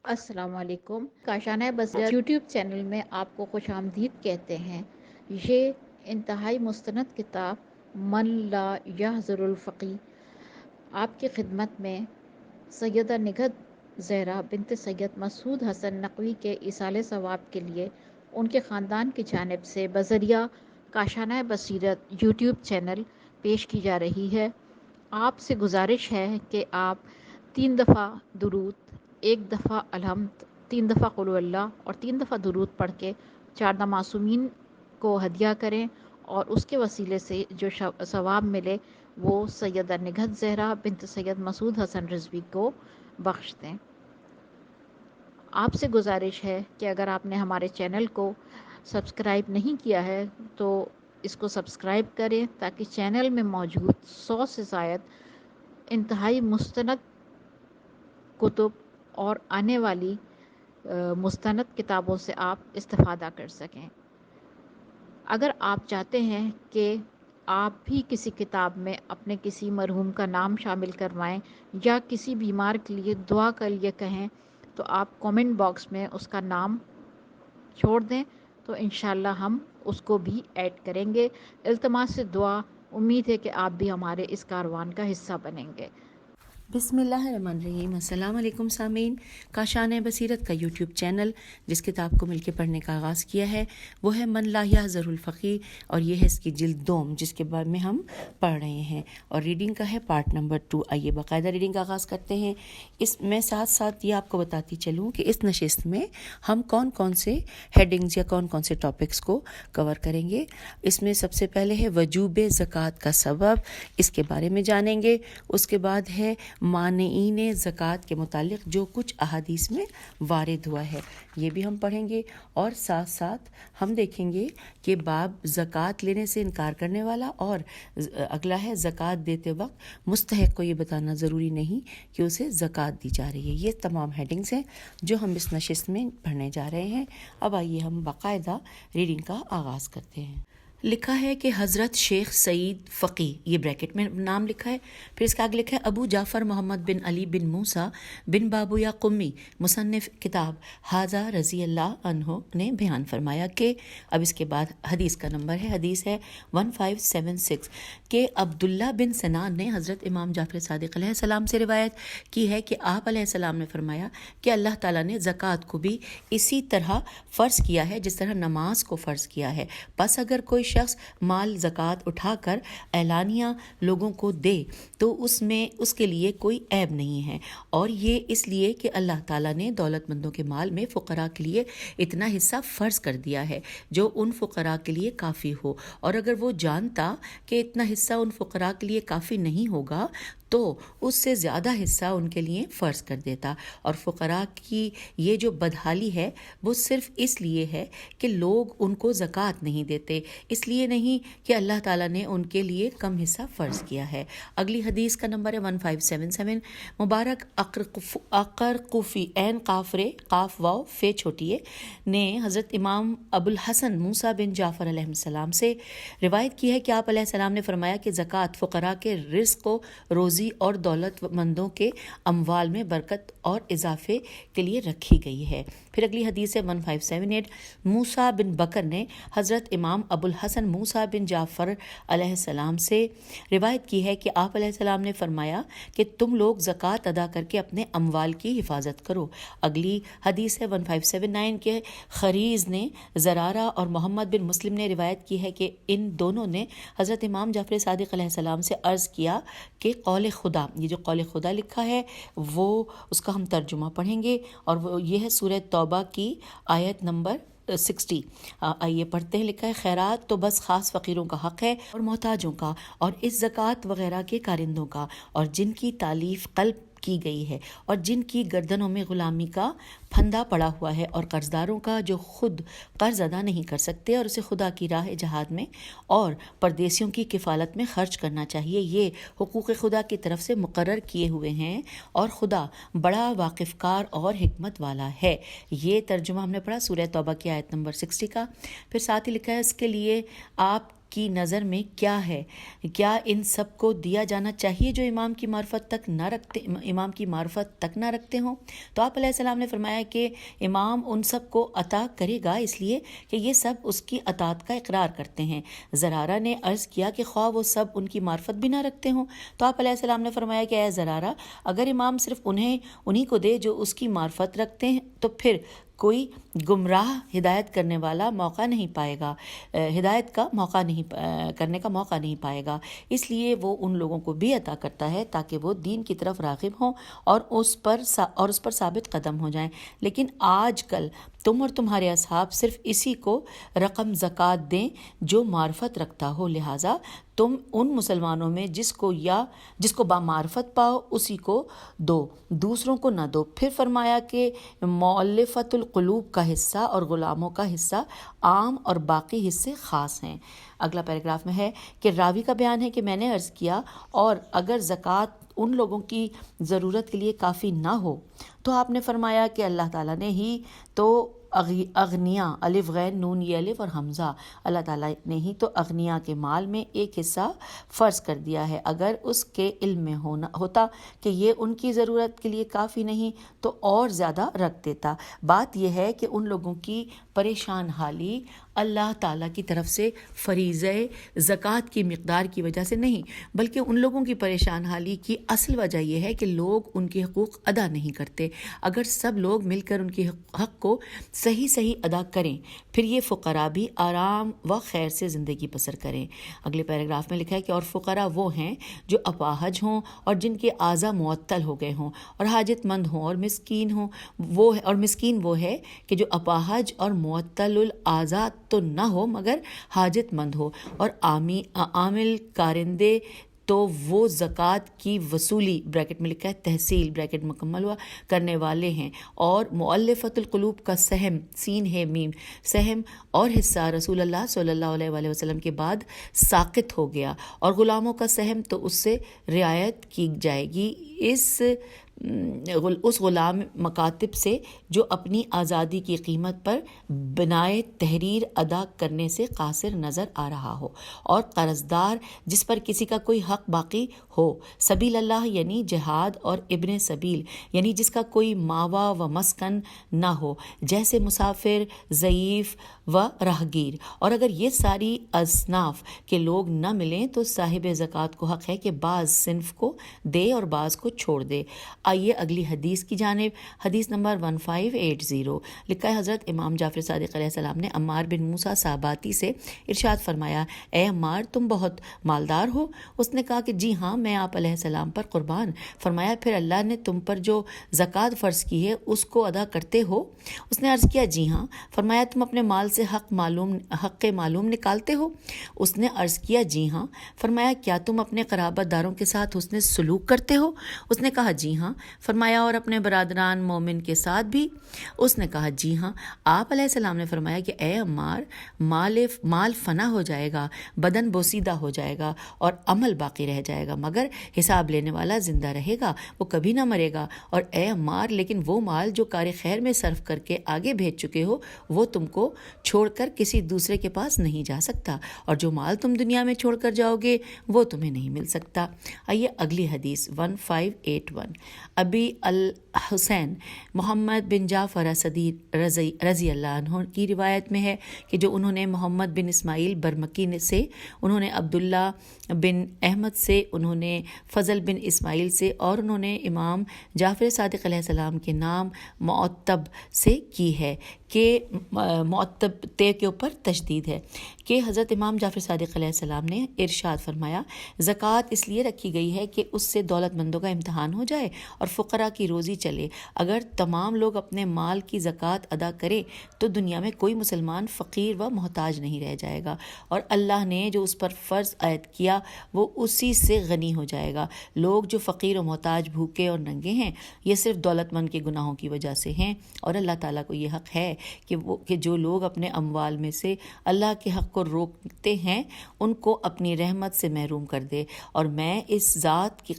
السلام علیکم۔ کاشانہ بصیرت یوٹیوب چینل میں آپ کو خوش آمدید کہتے ہیں۔ یہ انتہائی مستند کتاب من لا یحضر الفقی آپ کی خدمت میں سیدہ نگہت زہرا بنت سید مسعود حسن نقوی کے ایصال ثواب کے لیے ان کے خاندان کی جانب سے بذریعہ کاشانہ بصیرت یوٹیوب چینل پیش کی جا رہی ہے۔ آپ سے گزارش ہے کہ آپ 3 دفعہ درود، 1 دفعہ الحمد، 3 دفعہ قل هو اللہ اور 3 دفعہ درود پڑھ کے 4 معصومین کو ہدیہ کریں اور اس کے وسیلے سے جو ثواب ملے وہ سیدہ نگہت زہرا بنت سید مسعود حسن رضوی کو بخش دیں۔ آپ سے گزارش ہے کہ اگر آپ نے ہمارے چینل کو سبسکرائب نہیں کیا ہے تو اس کو سبسکرائب کریں تاکہ چینل میں موجود 100 سے زائد انتہائی مستند کتب اور آنے والی مستند کتابوں سے آپ استفادہ کر سکیں۔ اگر آپ چاہتے ہیں کہ آپ بھی کسی کتاب میں اپنے کسی مرحوم کا نام شامل کروائیں یا کسی بیمار کے لیے دعا کے لیے کہیں تو آپ کومنٹ باکس میں اس کا نام چھوڑ دیں تو انشاءاللہ ہم اس کو بھی ایڈ کریں گے۔ التماس سے دعا، امید ہے کہ آپ بھی ہمارے اس کاروان کا حصہ بنیں گے۔ بسم اللہ الرحمن الرحیم۔ السلام علیکم سامعین، کاشانہ بصیرت کا یوٹیوب چینل جس کتاب کو مل کے پڑھنے کا آغاز کیا ہے وہ ہے من لا یحضر الفقی، اور یہ ہے اس کی جلد دوم جس کے بارے میں ہم پڑھ رہے ہیں، اور ریڈنگ کا ہے پارٹ نمبر 2۔ آئیے باقاعدہ ریڈنگ کا آغاز کرتے ہیں۔ اس میں ساتھ ساتھ یہ آپ کو بتاتی چلوں کہ اس نشست میں ہم کون کون سے ہیڈنگز یا کون کون سے ٹاپکس کو کور کریں گے۔ اس میں سب سے پہلے ہے وجوب زکوٰۃ کا سبب، اس کے بارے میں جانیں گے۔ اس کے بعد ہے مانعین زکوٰۃ کے متعلق جو کچھ احادیث میں وارد ہوا ہے، یہ بھی ہم پڑھیں گے، اور ساتھ ساتھ ہم دیکھیں گے کہ باب زکوٰۃ لینے سے انکار کرنے والا، اور اگلا ہے زکوٰۃ دیتے وقت مستحق کو یہ بتانا ضروری نہیں کہ اسے زکوٰۃ دی جا رہی ہے۔ یہ تمام ہیڈنگز ہیں جو ہم اس نشست میں پڑھنے جا رہے ہیں۔ اب آئیے ہم باقاعدہ ریڈنگ کا آغاز کرتے ہیں۔ لکھا ہے کہ حضرت شیخ سعید فقی، یہ بریکٹ میں نام لکھا ہے، پھر اس کا آگے لکھا ہے ابو جعفر محمد بن علی بن موسیٰ بن بابویا قمی مصنف کتاب حاضہ رضی اللہ عنہ نے بیان فرمایا کہ، اب اس کے بعد حدیث کا نمبر ہے، حدیث ہے 1576، کہ عبداللہ بن سنان نے حضرت امام جعفر صادق علیہ السلام سے روایت کی ہے کہ آپ علیہ السلام نے فرمایا کہ اللہ تعالیٰ نے زکوٰۃ کو بھی اسی طرح فرض کیا ہے جس طرح نماز کو فرض کیا ہے، پس اگر کوئی شخص مال زکوٰۃ اٹھا کر اعلانیہ لوگوں کو دے تو اس میں اس کے لیے کوئی عیب نہیں ہے، اور یہ اس لیے کہ اللہ تعالیٰ نے دولت مندوں کے مال میں فقراء کے لیے اتنا حصہ فرض کر دیا ہے جو ان فقراء کے لیے کافی ہو، اور اگر وہ جانتا کہ اتنا حصہ ان فقراء کے لیے کافی نہیں ہوگا تو اس سے زیادہ حصہ ان کے لیے فرض کر دیتا، اور فقراء کی یہ جو بدحالی ہے وہ صرف اس لیے ہے کہ لوگ ان کو زکوٰۃ نہیں دیتے، اس لیے نہیں کہ اللہ تعالیٰ نے ان کے لیے کم حصہ فرض کیا ہے۔ اگلی حدیث کا نمبر ہے 1577، مبارک اقرقفی عین قافرے قاف واو فے چھوٹیے نے حضرت امام ابو الحسن موسیٰ بن جعفر علیہ السلام سے روایت کی ہے کہ آپ علیہ السلام نے فرمایا کہ زکوٰۃ فقراء کے رزق و روزی اور دولت مندوں کے اموال میں برکت اور اضافے کے لیے رکھی گئی ہے۔ پھر اگلی حدیث ہے 1578، موسیٰ بن بکر نے حضرت امام ابو الحسن موسیٰ بن جعفر علیہ السلام سے روایت کی ہے کہ آپ علیہ السلام نے فرمایا کہ تم لوگ زکوٰۃ ادا کر کے اپنے اموال کی حفاظت کرو۔ اگلی حدیث ہے 1579 کے خریز نے زرارہ اور محمد بن مسلم نے روایت کی ہے کہ ان دونوں نے حضرت امام جعفر صادق علیہ السلام سے عرض کیا کہ قول خدا، یہ جو قول خدا لکھا ہے وہ اس کا ہم ترجمہ پڑھیں گے، اور وہ یہ ہے سورہ توبہ کی آیت نمبر 60۔ آئیے پڑھتے ہیں۔ لکھا ہے خیرات تو بس خاص فقیروں کا حق ہے اور محتاجوں کا، اور اس زکوٰۃ وغیرہ کے کارندوں کا، اور جن کی تالیف قلب کی گئی ہے، اور جن کی گردنوں میں غلامی کا پھندا پڑا ہوا ہے، اور قرض داروں کا جو خود قرض ادا نہیں کر سکتے اور اسے خدا کی راہ جہاد میں اور پردیسیوں کی کفالت میں خرچ کرنا چاہیے۔ یہ حقوق خدا کی طرف سے مقرر کیے ہوئے ہیں، اور خدا بڑا واقف کار اور حکمت والا ہے۔ یہ ترجمہ ہم نے پڑھا سورہ توبہ کی آیت نمبر 60 کا۔ پھر ساتھ ہی لکھا ہے اس کے لیے آپ کی نظر میں کیا ہے؟ کیا ان سب کو دیا جانا چاہیے جو امام کی معرفت تک نہ رکھتے ہوں؟ تو آپ علیہ السلام نے فرمایا کہ امام ان سب کو عطا کرے گا اس لیے کہ یہ سب اس کی اطاعت کا اقرار کرتے ہیں۔ زرارہ نے عرض کیا کہ خواہ وہ سب ان کی معرفت بھی نہ رکھتے ہوں؟ تو آپ علیہ السلام نے فرمایا کہ اے زرارہ، اگر امام صرف انہی کو دے جو اس کی معرفت رکھتے ہیں تو پھر کوئی گمراہ ہدایت کرنے والا موقع نہیں پائے گا، کرنے کا موقع نہیں پائے گا۔ اس لیے وہ ان لوگوں کو بھی عطا کرتا ہے تاکہ وہ دین کی طرف راغب ہوں اور اس پر ثابت قدم ہو جائیں۔ لیکن آج کل تم اور تمہارے اصحاب صرف اسی کو رقم زکوٰۃ دیں جو معرفت رکھتا ہو، لہٰذا تم ان مسلمانوں میں جس کو بامعرفت پاؤ اسی کو دو، دوسروں کو نہ دو۔ پھر فرمایا کہ مؤلفۃ القلوب کا حصہ اور غلاموں کا حصہ عام اور باقی حصے خاص ہیں۔ اگلا پیراگراف میں ہے کہ راوی کا بیان ہے کہ میں نے عرض کیا اور اگر زکوٰۃ ان لوگوں کی ضرورت کے لیے کافی نہ ہو تو آپ نے فرمایا کہ اللہ تعالیٰ نے ہی تو اغنیا، الف غین نون یہ الف اور حمزہ، اللہ تعالیٰ نے ہی تو اغنیا کے مال میں ایک حصہ فرض کر دیا ہے۔ اگر اس کے علم میں ہوتا کہ یہ ان کی ضرورت کے لیے کافی نہیں تو اور زیادہ رکھ دیتا۔ بات یہ ہے کہ ان لوگوں کی پریشان حالی اللہ تعالیٰ کی طرف سے فریضہ زکوٰۃ کی مقدار کی وجہ سے نہیں، بلکہ ان لوگوں کی پریشان حالی کی اصل وجہ یہ ہے کہ لوگ ان کے حقوق ادا نہیں کرتے۔ اگر سب لوگ مل کر ان کے حق کو صحیح ادا کریں پھر یہ فقراء بھی آرام و خیر سے زندگی بسر کریں۔ اگلے پیراگراف میں لکھا ہے کہ اور فقراء وہ ہیں جو اپاہج ہوں اور جن کے اعضاء معطل ہو گئے ہوں اور حاجت مند ہوں، اور مسکین وہ ہے کہ جو اپاہج اور معطل الاعضاء تو نہ ہو مگر حاجت مند ہو، اور عامل کارندے تو وہ زکوٰۃ کی وصولی بریکٹ میں لکھا ہے تحصیل بریکٹ مکمل ہوا کرنے والے ہیں، اور مؤلفۃ القلوب کا سہم سین ہے میم سہم اور حصہ رسول اللہ صلی اللہ علیہ وآلہ وسلم کے بعد ساقط ہو گیا، اور غلاموں کا سہم تو اس سے رعایت کی جائے گی اس غلام مکاتب سے جو اپنی آزادی کی قیمت پر بنائے تحریر ادا کرنے سے قاصر نظر آ رہا ہو، اور قرضدار جس پر کسی کا کوئی حق باقی ہو، سبیل اللہ یعنی جہاد، اور ابن سبیل یعنی جس کا کوئی ماوا و مسکن نہ ہو جیسے مسافر، ضعیف و راہگیر۔ اور اگر یہ ساری اصناف کے لوگ نہ ملیں تو صاحب زکوٰۃ کو حق ہے کہ بعض صنف کو دے اور بعض کو چھوڑ دے۔ آئیے اگلی حدیث کی جانب۔ حدیث نمبر 1580 لکھا ہے حضرت امام جعفر صادق علیہ السلام نے عمار بن موسیٰ صحاباتی سے ارشاد فرمایا، اے عمار تم بہت مالدار ہو؟ اس نے کہا کہ جی ہاں، میں آپ علیہ السلام پر قربان۔ فرمایا پھر اللہ نے تم پر جو زکوٰۃ فرض کی ہے اس کو ادا کرتے ہو؟ اس نے عرض کیا جی ہاں۔ فرمایا تم اپنے مال سے حق معلوم نکالتے ہو؟ اس نے عرض کیا جی ہاں۔ فرمایا کیا تم اپنے قرابت داروں کے ساتھ حسن سلوک کرتے ہو؟ اس نے کہا جی ہاں۔ فرمایا اور اپنے برادران مومن کے ساتھ بھی؟ اس نے کہا جی ہاں۔ آپ علیہ السلام نے فرمایا کہ اے عمار، مال فنا ہو جائے گا، بدن بوسیدہ ہو جائے گا اور عمل باقی رہ جائے گا، مگر حساب لینے والا زندہ رہے گا، وہ کبھی نہ مرے گا۔ اور اے عمار لیکن وہ مال جو کار خیر میں صرف کر کے آگے بھیج چکے ہو وہ تم کو چھوڑ کر کسی دوسرے کے پاس نہیں جا سکتا، اور جو مال تم دنیا میں چھوڑ کر جاؤ گے وہ تمہیں نہیں مل سکتا۔ آئیے اگلی حدیث 1581 ابی الحسین محمد بن جعفر اسدی رضی اللہ عنہ کی روایت میں ہے کہ جو انہوں نے محمد بن اسماعیل برمکی سے، انہوں نے عبداللہ بن احمد سے، انہوں نے فضل بن اسماعیل سے، اور انہوں نے امام جعفر صادق علیہ السلام کے نام معتب سے کی ہے کہ معتب تے کے اوپر تشدید ہے کہ حضرت امام جعفر صادق علیہ السلام نے ارشاد فرمایا، زکوٰۃ اس لیے رکھی گئی ہے کہ اس سے دولت مندوں کا امتحان ہو جائے اور فقراء کی روزی چلے۔ اگر تمام لوگ اپنے مال کی زکوٰۃ ادا کریں تو دنیا میں کوئی مسلمان فقیر و محتاج نہیں رہ جائے گا، اور اللہ نے جو اس پر فرض عائد کیا وہ اسی سے غنی ہو جائے گا۔ لوگ جو فقیر و محتاج، بھوکے اور ننگے ہیں، یہ صرف دولت مند کے گناہوں کی وجہ سے ہیں، اور اللہ تعالیٰ کو یہ حق ہے کہ جو لوگ اپنے اموال میں سے اللہ کے حق کو روکتے ہیں ان کو اپنی رحمت سے محروم کر دے۔ اور میں اس ذات کی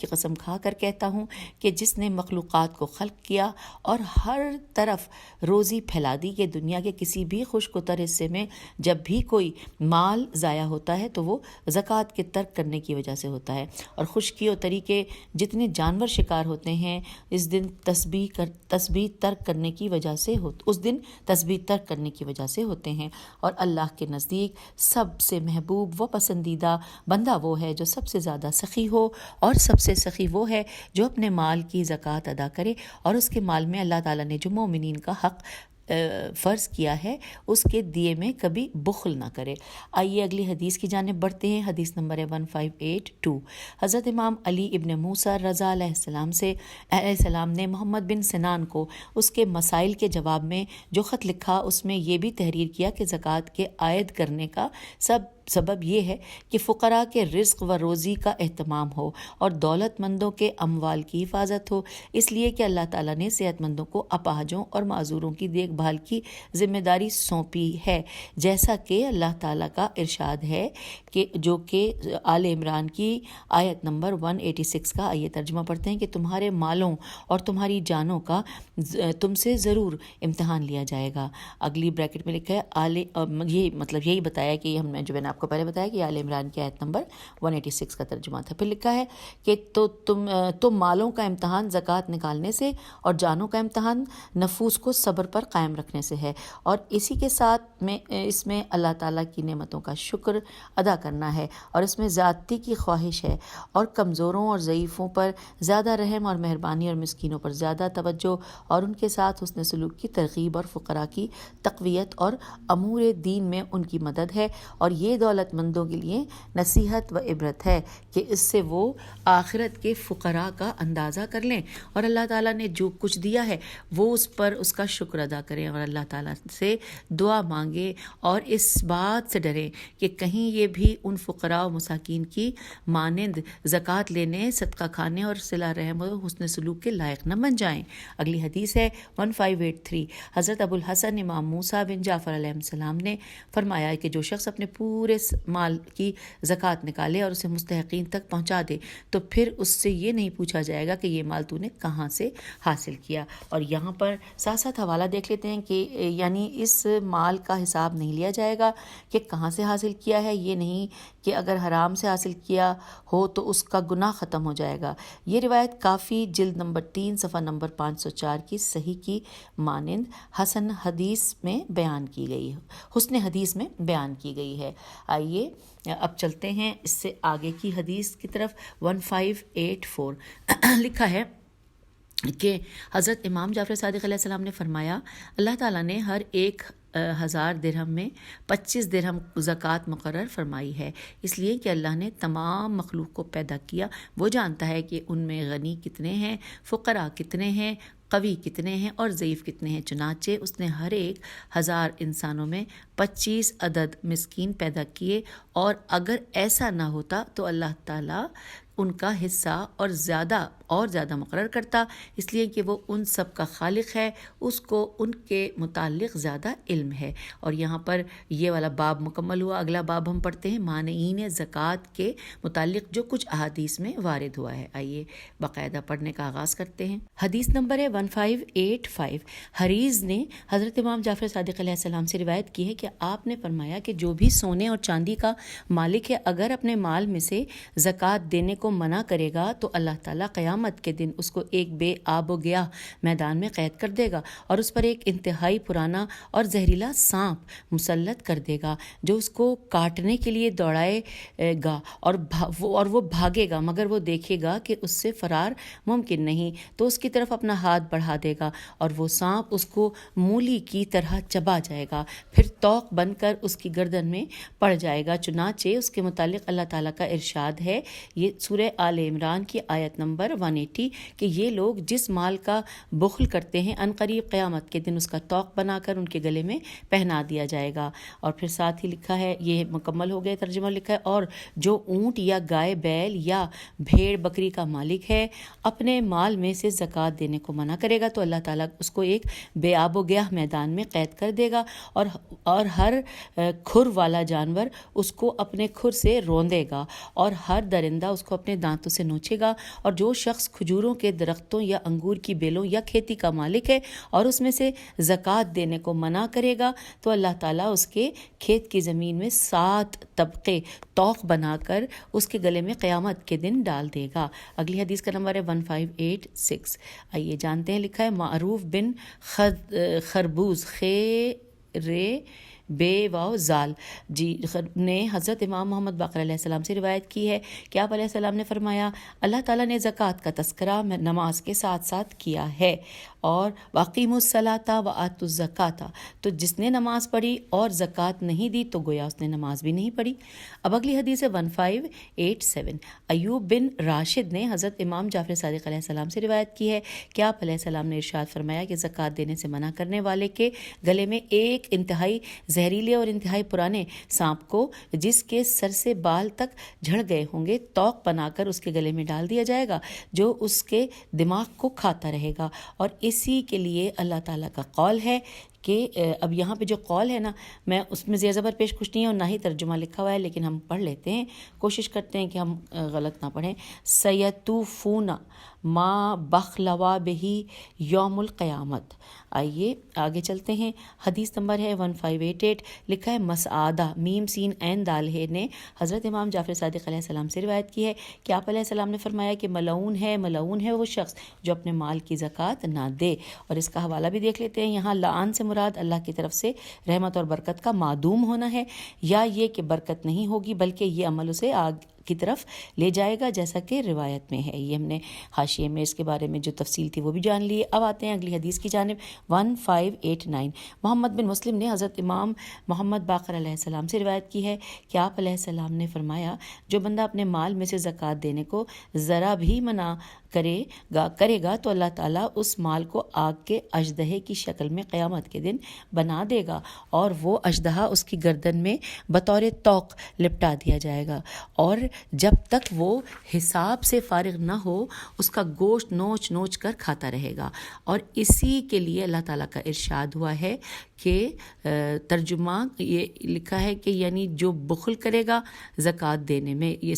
قسم کھا کر کہتا ہوں کہ جس نے مخلوقات کو خلق کیا اور ہر طرف روزی پھیلا دی، کہ دنیا کے کسی بھی خشک و تر حصے میں جب بھی کوئی مال ضائع ہوتا ہے تو وہ زکوٰۃ کے ترک کرنے کی وجہ سے ہوتا ہے، اور خشکی و تری کے جتنے جانور شکار ہوتے ہیں اس دن تسبیح ترک کرنے کی وجہ سے ہوتے ہیں۔ اور اللہ کے نزدیک سب سے محبوب و پسندیدہ بندہ وہ ہے جو سب سے زیادہ سخی ہو، اور سب سے سخی وہ ہے جو اپنے مال کی زکوٰۃ ادا کرے اور اس کے مال میں اللہ تعالیٰ نے جو مومنین کا حق فرض کیا ہے اس کے دیے میں کبھی بخل نہ کرے۔ آئیے اگلی حدیث کی جانب بڑھتے ہیں۔ حدیث نمبر ہے 1582۔ حضرت امام علی ابن موسیٰ رضا علیہ السلام نے محمد بن سنان کو اس کے مسائل کے جواب میں جو خط لکھا اس میں یہ بھی تحریر کیا کہ زکوٰۃ کے عائد کرنے کا سبب یہ ہے کہ فقراء کے رزق و روزی کا اہتمام ہو اور دولت مندوں کے اموال کی حفاظت ہو، اس لیے کہ اللہ تعالیٰ نے صحت مندوں کو اپاہجوں اور معذوروں کی دیکھ بھال کی ذمہ داری سونپی ہے، جیسا کہ اللہ تعالیٰ کا ارشاد ہے کہ جو کہ آل عمران کی آیت نمبر 186 کا آئیے ترجمہ پڑھتے ہیں کہ تمہارے مالوں اور تمہاری جانوں کا تم سے ضرور امتحان لیا جائے گا۔ اگلی بریکٹ میں لکھا ہے یہی بتایا کہ ہم نے جو میں نے آپ کو پہلے بتایا کہ آل عمران کی آیت نمبر 186 کا ترجمہ تھا۔ پھر لکھا ہے کہ تم مالوں کا امتحان زکوٰۃ نکالنے سے اور جانوں کا امتحان نفوس کو صبر پر قائم رکھنے سے ہے، اور اسی کے ساتھ اس میں اللہ تعالیٰ کی نعمتوں کا شکر ادا کرنا ہے، اور اس میں زیادتی کی خواہش ہے، اور کمزوروں اور ضعیفوں پر زیادہ رحم اور مہربانی اور مسکینوں پر زیادہ توجہ اور ان کے ساتھ حسن سلوک کی ترغیب اور فقراء کی تقویت اور امور دین میں ان کی مدد ہے، اور یہ دولت مندوں کے لیے نصیحت و عبرت ہے کہ اس سے وہ آخرت کے فقراء کا اندازہ کر لیں اور اللہ تعالیٰ نے جو کچھ دیا ہے وہ اس کا شکر ادا کریں اور اللہ تعالیٰ سے دعا مانگیں، اور اس بات سے ڈریں کہ کہیں یہ بھی ان فقراء و مساکین کی مانند زکوٰۃ لینے، صدقہ کھانے اور صلہ رحم و حسن سلوک کے لائق نہ بن جائیں۔ اگلی حدیث ہے 1583۔ حضرت ابو الحسن امام موسیٰ بن جعفر علیہ السلام نے فرمایا کہ جو شخص اپنے پورے مال کی زکوٰۃ نکالے اور اسے مستحقین تک پہنچا دے تو پھر اس سے یہ نہیں پوچھا جائے گا کہ یہ مال تو نے کہاں سے حاصل کیا۔ اور یہاں پر ساتھ ساتھ حوالہ دیکھ لیتے ہیں کہ یعنی اس مال کا حساب نہیں لیا جائے گا کہ کہاں سے حاصل کیا ہے، یہ نہیں کہ اگر حرام سے حاصل کیا ہو تو اس کا گناہ ختم ہو جائے گا۔ یہ روایت کافی جلد نمبر 3 صفحہ نمبر 504 کی صحیح کی مانند حسن حدیث میں بیان کی گئی ہے۔ آئیے اب چلتے ہیں اس سے آگے کی حدیث کی طرف۔ 1584 لکھا ہے کہ حضرت امام جعفر صادق علیہ السلام نے فرمایا، اللہ تعالیٰ نے ہر 1000 درہم میں 25 درہم زکوٰۃ مقرر فرمائی ہے، اس لیے کہ اللہ نے تمام مخلوق کو پیدا کیا، وہ جانتا ہے کہ ان میں غنی کتنے ہیں، فقراء کتنے ہیں، قوی کتنے ہیں اور ضعیف کتنے ہیں، چنانچہ اس نے ہر 1000 انسانوں میں 25 عدد مسکین پیدا کیے، اور اگر ایسا نہ ہوتا تو اللہ تعالیٰ ان کا حصہ اور زیادہ مقرر کرتا، اس لیے کہ وہ ان سب کا خالق ہے، اس کو ان کے متعلق زیادہ علم ہے۔ اور یہاں پر یہ والا باب مکمل ہوا۔ اگلا باب ہم پڑھتے ہیں مانعین زکوٰۃ کے متعلق جو کچھ احادیث میں وارد ہوا ہے۔ آئیے باقاعدہ پڑھنے کا آغاز کرتے ہیں۔ حدیث نمبر ہے 1585۔ حریز نے حضرت امام جعفر صادق علیہ السلام سے روایت کی ہے کہ آپ نے فرمایا کہ جو بھی سونے اور چاندی کا مالک ہے اگر اپنے مال میں سے زکوٰۃ دینے کو منع کرے گا تو اللہ تعالیٰ قیامت کے دن اس کو ایک بے آب و گیاہ میدان میں قید کر دے گا، اور اس پر ایک انتہائی پرانا اور زہریلا سانپ مسلط کر دے گا جو اس کو کاٹنے کے لیے دوڑائے گا، اور وہ بھاگے گا مگر وہ دیکھے گا کہ اس سے فرار ممکن نہیں، تو اس کی طرف اپنا ہاتھ بڑھا دے گا اور وہ سانپ اس کو مولی کی طرح چبا جائے گا، پھر توق بن کر اس کی گردن میں پڑ جائے گا۔ چنانچہ اس کے متعلق اللہ تعالیٰ کا ارشاد ہے، یہ سورہ آل عمران کی آیت نمبر 180 کہ یہ لوگ جس مال کا بخل کرتے ہیں عنقریب قیامت کے دن اس کا توق بنا کر ان کے گلے میں پہنا دیا جائے گا. اور پھر ساتھ ہی لکھا ہے، یہ مکمل ہو گیا ترجمہ، لکھا ہے اور جو اونٹ یا گائے بیل یا بھیڑ بکری کا مالک ہے اپنے مال میں سے زکوٰۃ دینے کو منع کرے گا تو اللہ تعالیٰ اس کو ایک بے آب و گیاہ میدان میں قید کر دے گا، اور ہر کھر والا جانور اس کو اپنے کھر سے روندے گا، اور ہر درندہ اس کو اپنے دانتوں سے نوچے گا. اور جو شخص کھجوروں کے درختوں یا انگور کی بیلوں یا کھیتی کا مالک ہے اور اس میں سے زکوٰۃ دینے کو منع کرے گا تو اللہ تعالیٰ اس کے کھیت کی زمین میں 7 طبقے توق بنا کر اس کے گلے میں قیامت کے دن ڈال دے گا. اگلی حدیث کا نمبر ہے 1586. آئیے جانتے ہیں. لکھا ہے معروف بن خربوز خیرے بے واو زال جی نے حضرت امام محمد باقر علیہ السلام سے روایت کی ہے کہ آپ علیہ السلام نے فرمایا، اللہ تعالیٰ نے زکوٰۃ کا تذکرہ نماز کے ساتھ ساتھ کیا ہے، اور واقیموا الصلاۃ وآتوا الزکاۃ، تو جس نے نماز پڑھی اور زکوٰۃ نہیں دی تو گویا اس نے نماز بھی نہیں پڑھی. اب اگلی حدیث ہے 1587. ایوب بن راشد نے حضرت امام جعفر صادق علیہ السلام سے روایت کی ہے کہ آپ علیہ السلام نے ارشاد فرمایا کہ زکوٰۃ دینے سے منع کرنے والے کے گلے میں ایک انتہائی زہریلے اور انتہائی پرانے سانپ کو جس کے سر سے بال تک جھڑ گئے ہوں گے توق بنا کر اس کے گلے میں ڈال دیا جائے گا جو اس کے دماغ کو کھاتا رہے گا. اور اسی کے لیے اللہ تعالیٰ کا قول ہے کہ اب یہاں پہ جو قول ہے نا، میں اس میں زیر زبر پیش کچھ نہیں ہے اور نہ ہی ترجمہ لکھا ہوا ہے، لیکن ہم پڑھ لیتے ہیں، کوشش کرتے ہیں کہ ہم غلط نہ پڑھیں. سیتوفون ما بخلوا بہی یوم القیامت. آئیے آگے چلتے ہیں. حدیث نمبر ہے 1588. لکھا ہے مسعادہ میم سین عین دال ہے نے حضرت امام جعفر صادق علیہ السلام سے روایت کی ہے کہ آپ علیہ السلام نے فرمایا کہ ملعون ہے وہ شخص جو اپنے مال کی زکوٰۃ نہ دے. اور اس کا حوالہ بھی دیکھ لیتے ہیں. یہاں لعان سے مراد اللہ کی طرف سے رحمت اور برکت کا معدوم ہونا ہے، یا یہ کہ برکت نہیں ہوگی بلکہ یہ عمل اسے آگ کی طرف لے جائے گا، جیسا کہ روایت میں ہے. یہ ہم نے حاشیے میں اس کے بارے میں جو تفصیل تھی وہ بھی جان لی. اب آتے ہیں اگلی حدیث کی جانب. 1589. محمد بن مسلم نے حضرت امام محمد باقر علیہ السلام سے روایت کی ہے کہ آپ علیہ السلام نے فرمایا، جو بندہ اپنے مال میں سے زکوٰۃ دینے کو ذرا بھی منع کرے گا تو اللہ تعالیٰ اس مال کو آگ کے اژدہے کی شکل میں قیامت کے دن بنا دے گا، اور وہ اژدہا اس کی گردن میں بطور توق لپٹا دیا جائے گا، اور جب تک وہ حساب سے فارغ نہ ہو اس کا گوشت نوچ نوچ کر کھاتا رہے گا. اور اسی کے لیے اللہ تعالیٰ کا ارشاد ہوا ہے کہ ترجمہ یہ لکھا ہے کہ یعنی جو بخل کرے گا زکوٰۃ دینے میں، یہ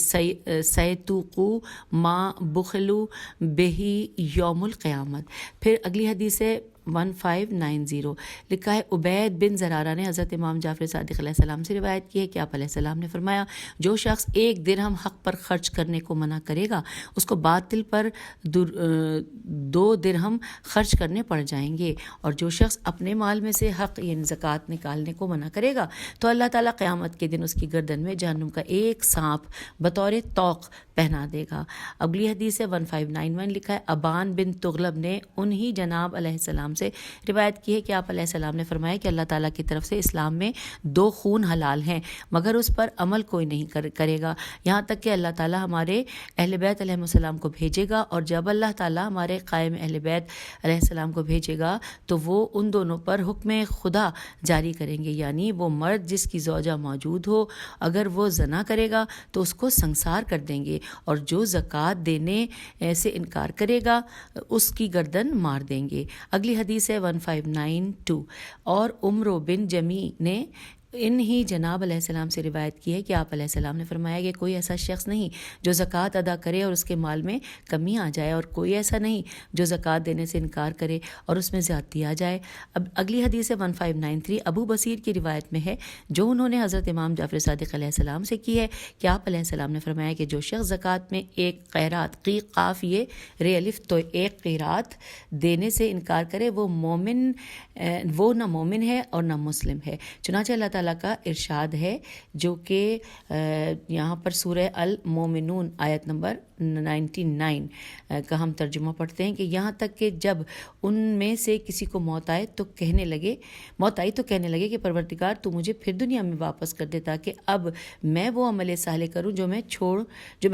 سیتوقو ما بخلو بہی یوم القیامت. پھر اگلی حدیث ہے 1590. لکھا ہے عبید بن زرارہ نے حضرت امام جعفر صادق علیہ السلام سے روایت کی ہے کہ آپ علیہ السلام نے فرمایا، جو شخص 1 درہم حق پر خرچ کرنے کو منع کرے گا اس کو باطل پر 2 درہم خرچ کرنے پڑ جائیں گے. اور جو شخص اپنے مال میں سے حق یعنی زکوٰۃ نکالنے کو منع کرے گا تو اللہ تعالیٰ قیامت کے دن اس کی گردن میں جہنم کا ایک سانپ بطور توق پہنا دے گا. اگلی حدیث ہے 1591. لکھا ہے ابان بن تغلب نے انہی جناب علیہ السلام سے روایت کی ہے کہ آپ علیہ السلام نے فرمایا کہ اللہ تعالیٰ کی طرف سے اسلام میں 2 خون حلال ہیں مگر اس پر عمل کوئی نہیں کرے گا یہاں تک کہ اللہ تعالیٰ ہمارے اہل بیت علیہ السلام کو بھیجے گا، اور جب اللہ تعالیٰ ہمارے قائم اہل بیت علیہ السلام کو بھیجے گا تو وہ ان دونوں پر حکم خدا جاری کریں گے، یعنی وہ مرد جس کی زوجہ موجود ہو اگر وہ زنا کرے گا تو اس کو سنسار کر دیں گے، اور جو زکوٰۃ دینے سے انکار کرے گا اس کی گردن مار دیں گے. اگلی حدیث ہے 1592. اور عمرو بن جمی نے انہی جناب علیہ السلام سے روایت کی ہے کہ آپ علیہ السلام نے فرمایا کہ کوئی ایسا شخص نہیں جو زکوٰۃ ادا کرے اور اس کے مال میں کمی آ جائے، اور کوئی ایسا نہیں جو زکوٰۃ دینے سے انکار کرے اور اس میں زیادتی آ جائے. اب اگلی حدیث ہے 1593. ابو بصیر کی روایت میں ہے جو انہوں نے حضرت امام جعفر صادق علیہ السلام سے کی ہے کہ آپ علیہ السلام نے فرمایا کہ جو شخص زکوٰۃ میں 1 قیرات قی قاف یہ رے الف تو 1 قیرات دینے سے انکار کرے وہ نہ مومن ہے اور نہ مسلم ہے. چنانچہ اللہ تعالیٰ تعالیٰ کا ارشاد ہے جو کہ یہاں پر سورہ المومنون آیت نمبر 99 کا ہم ترجمہ پڑھتے ہیں کہ یہاں تک کہ جب ان میں سے کسی کو موت آئی تو کہنے لگے کہ پروردگار تو مجھے پھر دنیا میں واپس کر دے تاکہ اب میں وہ عمل صالح کروں جو میں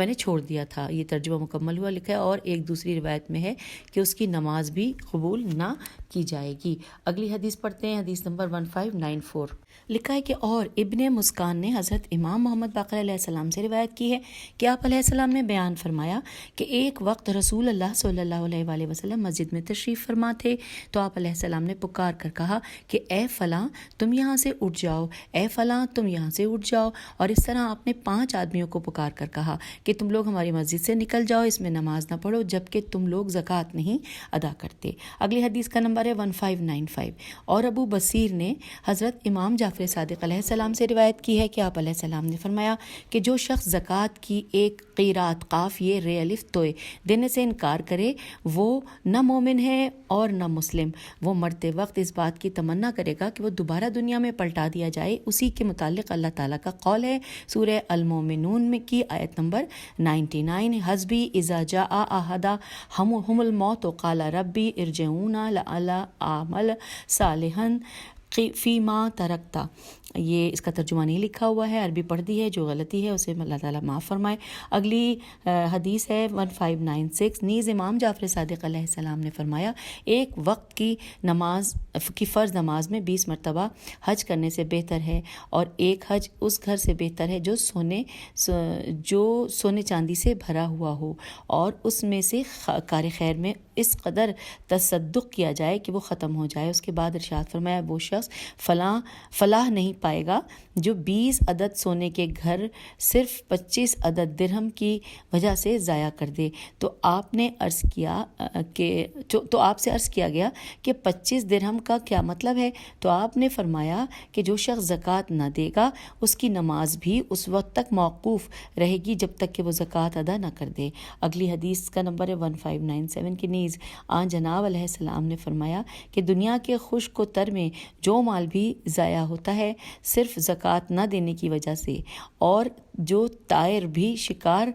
نے چھوڑ دیا تھا. یہ ترجمہ مکمل ہوا لکھا ہے. اور ایک دوسری روایت میں ہے کہ اس کی نماز بھی قبول نہ کی جائے گی. اگلی حدیث پڑھتے ہیں, حدیث نمبر 1594. لکھا ہے کہ اور ابن مسکان نے حضرت امام محمد باقر علیہ السلام سے روایت کی ہے کہ آپ علیہ السلام نے بیان فرمایا کہ ایک وقت رسول اللہ صلی اللہ علیہ وآلہ وسلم مسجد میں تشریف فرما تھے تو آپ علیہ السلام نے پکار کر کہا کہ اے فلاں تم یہاں سے اٹھ جاؤ, اے فلاں تم یہاں سے اٹھ جاؤ. اور اس طرح آپ نے 5 آدمیوں کو پکار کر کہا کہ تم لوگ ہماری مسجد سے نکل جاؤ, اس میں نماز نہ پڑھو جبکہ تم لوگ زکوٰۃ نہیں ادا کرتے. اگلی حدیث کا نمبر ہے 1595. اور ابو بصیر نے حضرت امام جعفر صادق علیہ السلام سے روایت کی ہے کہ آپ علیہ السلام نے فرمایا کہ جو شخص زکوٰۃ کی ایک قیرات قاف یہ رے الف توئے دینے سے انکار کرے وہ نہ مومن ہے اور نہ مسلم. وہ مرتے وقت اس بات کی تمنا کرے گا کہ وہ دوبارہ دنیا میں پلٹا دیا جائے. اسی کے متعلق اللہ تعالیٰ کا قول ہے سورہ المومنون میں کی آیت نمبر 99, حسبی اذا جاء احدہم الموت قال ربی ارجعون لعلی اعمل صالحا فیما ترکتا. یہ اس کا ترجمہ نہیں لکھا ہوا ہے, عربی پڑھ دی ہے, جو غلطی ہے اسے اللہ تعالیٰ معاف فرمائے. اگلی حدیث ہے 1596. نیز امام جعفر صادق علیہ السلام نے فرمایا ایک وقت کی فرض نماز میں 20 مرتبہ حج کرنے سے بہتر ہے, اور ایک حج اس گھر سے بہتر ہے جو سونے چاندی سے بھرا ہوا ہو اور اس میں سے کار خیر میں اس قدر تصدق کیا جائے کہ وہ ختم ہو جائے. اس کے بعد ارشاد فرمایا وہ شخص فلاح نہیں پائے گا جو 20 عدد سونے کے گھر صرف 25 عدد درہم کی وجہ سے ضائع کر دے. تو آپ سے عرض کیا گیا کہ 25 درہم کا کیا مطلب ہے؟ تو آپ نے فرمایا کہ جو شخص زکوٰۃ نہ دے گا اس کی نماز بھی اس وقت تک موقوف رہے گی جب تک کہ وہ زکوٰۃ ادا نہ کر دے. اگلی حدیث کا نمبر ہے 1597 کی نیز آن جناب علیہ السلام نے فرمایا کہ دنیا کے خشک و تر میں جو مال بھی ضائع ہوتا ہے صرف زکوٰۃ نہ دینے کی وجہ سے, اور جو طائر بھی شکار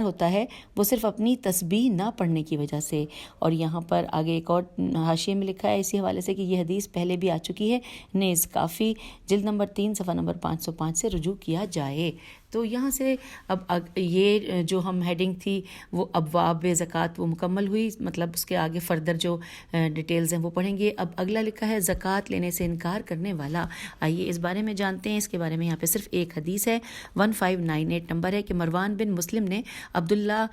ہوتا ہے وہ صرف اپنی تسبیح نہ پڑھنے کی وجہ سے. اور یہاں پر آگے ایک اور حاشیے میں لکھا ہے اسی حوالے سے کہ یہ حدیث پہلے بھی آ چکی ہے, نیز کافی جلد نمبر 3 صفحہ نمبر 505 سے رجوع کیا جائے. تو یہاں سے اب یہ جو ہم ہیڈنگ تھی وہ ابواب زکوٰۃ وہ مکمل ہوئی, مطلب اس کے آگے فردر جو ڈیٹیلز ہیں وہ پڑھیں گے. اب اگلا لکھا ہے زکوٰۃ لینے سے انکار کرنے والا. آئیے اس بارے میں جانتے ہیں. اس کے بارے میں یہاں پہ صرف ایک حدیث ہے, 1598 نمبر ہے کہ مروان بن مسلم نے عبداللہ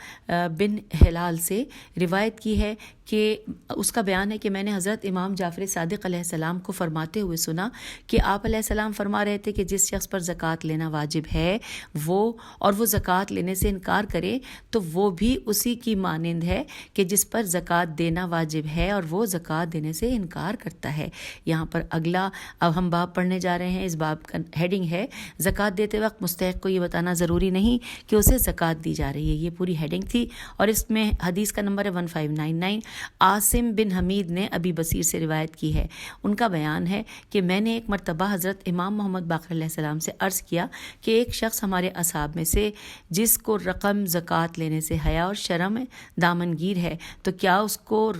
بن ہلال سے روایت کی ہے کہ اس کا بیان ہے کہ میں نے حضرت امام جعفر صادق علیہ السلام کو فرماتے ہوئے سنا کہ آپ علیہ السلام فرما رہے تھے کہ جس شخص پر زکوٰۃ لینا واجب ہے وہ زکوٰۃ لینے سے انکار کرے تو وہ بھی اسی کی مانند ہے کہ جس پر زکوٰۃ دینا واجب ہے اور وہ زکوٰۃ دینے سے انکار کرتا ہے. یہاں پر اگلا اب ہم باب پڑھنے جا رہے ہیں. اس باب کا ہیڈنگ ہے زکوٰۃ دیتے وقت مستحق کو یہ بتانا ضروری نہیں کہ اسے زکوٰۃ دی جا رہی ہے. یہ پوری ہیڈنگ تھی. اور اس میں حدیث کا نمبر ہے 1599. عاصم بن حمید نے ابی بصیر سے روایت کی ہے. ان کا بیان ہے کہ میں نے ایک مرتبہ حضرت امام محمد باقر علیہ السلام سے عرض کیا کہ ایک شخص ہمارے اصحاب میں سے جس کو رقم زکوٰۃ لینے سے حیا اور شرم دامنگیر ہے تو کیا اس کو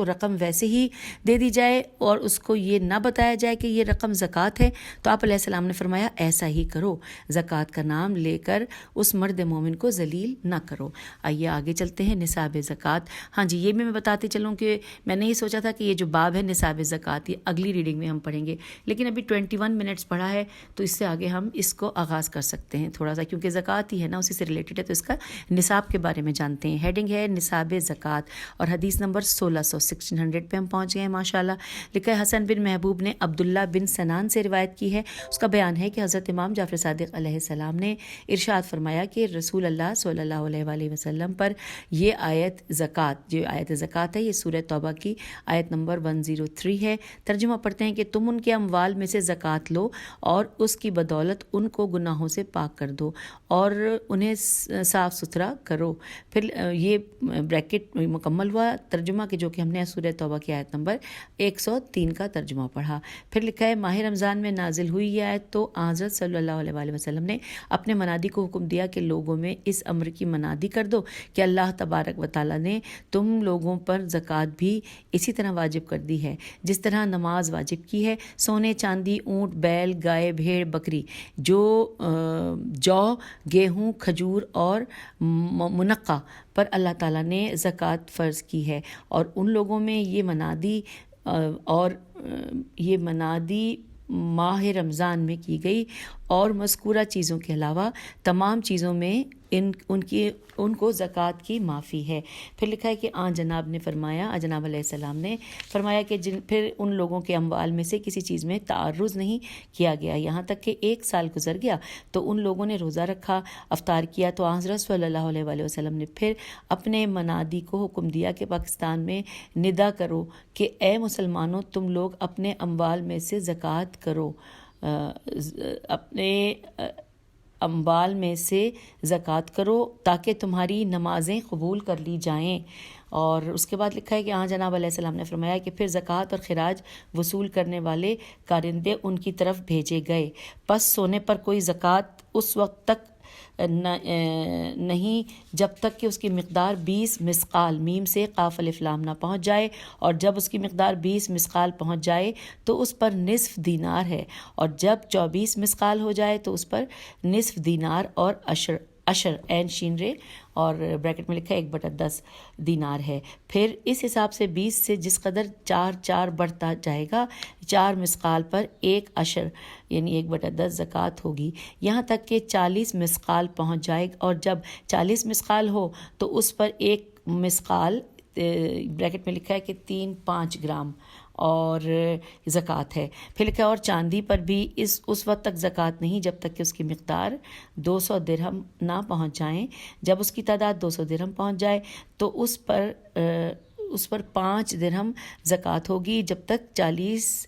رقم ویسے ہی دے دی جائے اور اس کو یہ نہ بتایا جائے کہ یہ رقم زکوٰۃ ہے؟ تو آپ علیہ السلام نے فرمایا ایسا ہی کرو, زکوٰۃ کا نام لے کر اس مرد مومن کو ذلیل نہ کرو. آئیے آگے چلتے ہیں. نصاب زکوٰۃ. ہاں جی, یہ بھی میں بتاتے چلوں کہ میں نے یہ سوچا تھا کہ یہ جو باب ہے نصاب زکوٰۃ یہ اگلی ریڈنگ میں ہم پڑھیں گے, لیکن ابھی 21 منٹس پڑھا ہے تو اس سے آگے ہم اس کو آغاز کر سکتے ہیں تھوڑا سا, کیونکہ زکوٰۃ ہی ہے نا, اسی سے ریلیٹڈ ہے, تو اس کا نصاب کے بارے میں جانتے ہیں. ہیڈنگ ہے نصاب زکوٰۃ اور حدیث نمبر 1600 پہ ہم پہنچ گئے ہیں ماشاءاللہ. لکھا ہے حسن بن محبوب نے عبداللہ بن سنان سے روایت کی ہے. اس کا بیان ہے کہ حضرت امام جعفر صادق علیہ السلام نے ارشاد فرمایا کہ رسول اللہ صلی اللہ علیہ وآلہ وسلم پر یہ آیت زکوٰۃ ہے, یہ سورہ توبہ کی آیت نمبر 103 ہے. ترجمہ پڑھتے ہیں کہ تم ان کے اموال میں سے زکوٰۃ لو اور اس کی بدولت ان کو گناہوں سے پاک کر دو اور انہیں صاف ستھرا کرو. پھر یہ بریکٹ مکمل ہوا ترجمہ کہ جو کہ ہم نے سورہ توبہ کی آیت نمبر 103 کا ترجمہ پڑھا۔ پھر لکھا ہے ماہ رمضان میں نازل ہوئی یہ آیت تو حضرت صلی اللہ علیہ وآلہ وسلم نے اپنے منادی کو حکم دیا کہ لوگوں میں اس امر کی منادی کر دو کہ اللہ تبارک و تعالیٰ نے تم لوگوں پر زکوٰۃ بھی اسی طرح واجب کر دی ہے جس طرح نماز واجب کی ہے۔ سونے، چاندی، اونٹ، بیل، گائے، بھیڑ، بکری، جو گیہوں، کھجور اور منقع پر اللہ تعالیٰ نے زکوٰۃ فرض کی ہے، اور ان لوگوں میں یہ منادی ماہ رمضان میں کی گئی، اور مذکورہ چیزوں کے علاوہ تمام چیزوں میں ان کو زکوٰۃ کی معافی ہے۔ پھر لکھا ہے کہ جناب نے فرمایا، جناب علیہ السلام نے فرمایا کہ پھر ان لوگوں کے اموال میں سے کسی چیز میں تعرض نہیں کیا گیا یہاں تک کہ 1 سال گزر گیا تو ان لوگوں نے روزہ رکھا، افطار کیا، تو حضرت صلی اللہ علیہ وآلہ وسلم نے پھر اپنے منادی کو حکم دیا کہ پاکستان میں ندا کرو کہ اے مسلمانوں، تم لوگ اپنے اموال میں سے زکوٰۃ کرو، اپنے اموال میں سے زکوٰۃ کرو تاکہ تمہاری نمازیں قبول کر لی جائیں۔ اور اس کے بعد لکھا ہے کہ جناب علیہ السلام نے فرمایا کہ پھر زکوٰۃ اور خراج وصول کرنے والے کارندے ان کی طرف بھیجے گئے، پس سونے پر کوئی زکوٰۃ اس وقت تک نہیں جب تک کہ اس کی مقدار 20 مثقال میم سے قاف الف لام نہ پہنچ جائے، اور جب اس کی مقدار 20 مثقال پہنچ جائے تو اس پر نصف دینار ہے، اور جب 24 مثقال ہو جائے تو اس پر نصف دینار اور عشر عین شین رے اور بریکٹ میں لکھا ہے 1/10 دینار ہے۔ پھر اس حساب سے 20 سے جس قدر 4 بڑھتا جائے گا، 4 مثقال پر 1 عشر یعنی 1/10 زکوٰۃ ہوگی، یہاں تک کہ 40 مثقال پہنچ جائے، اور جب 40 مثقال ہو تو اس پر 1 مثقال بریکٹ میں لکھا ہے کہ 3.5 گرام اور زکوٰۃ ہے۔ پھر لکھا ہے اور چاندی پر بھی اس وقت تک زکوٰۃ نہیں جب تک کہ اس کی مقدار 200 درہم نہ پہنچ جائیں، جب اس کی تعداد 200 درہم پہنچ جائے تو اس پر 5 درہم زکوٰۃ ہوگی جب تک 40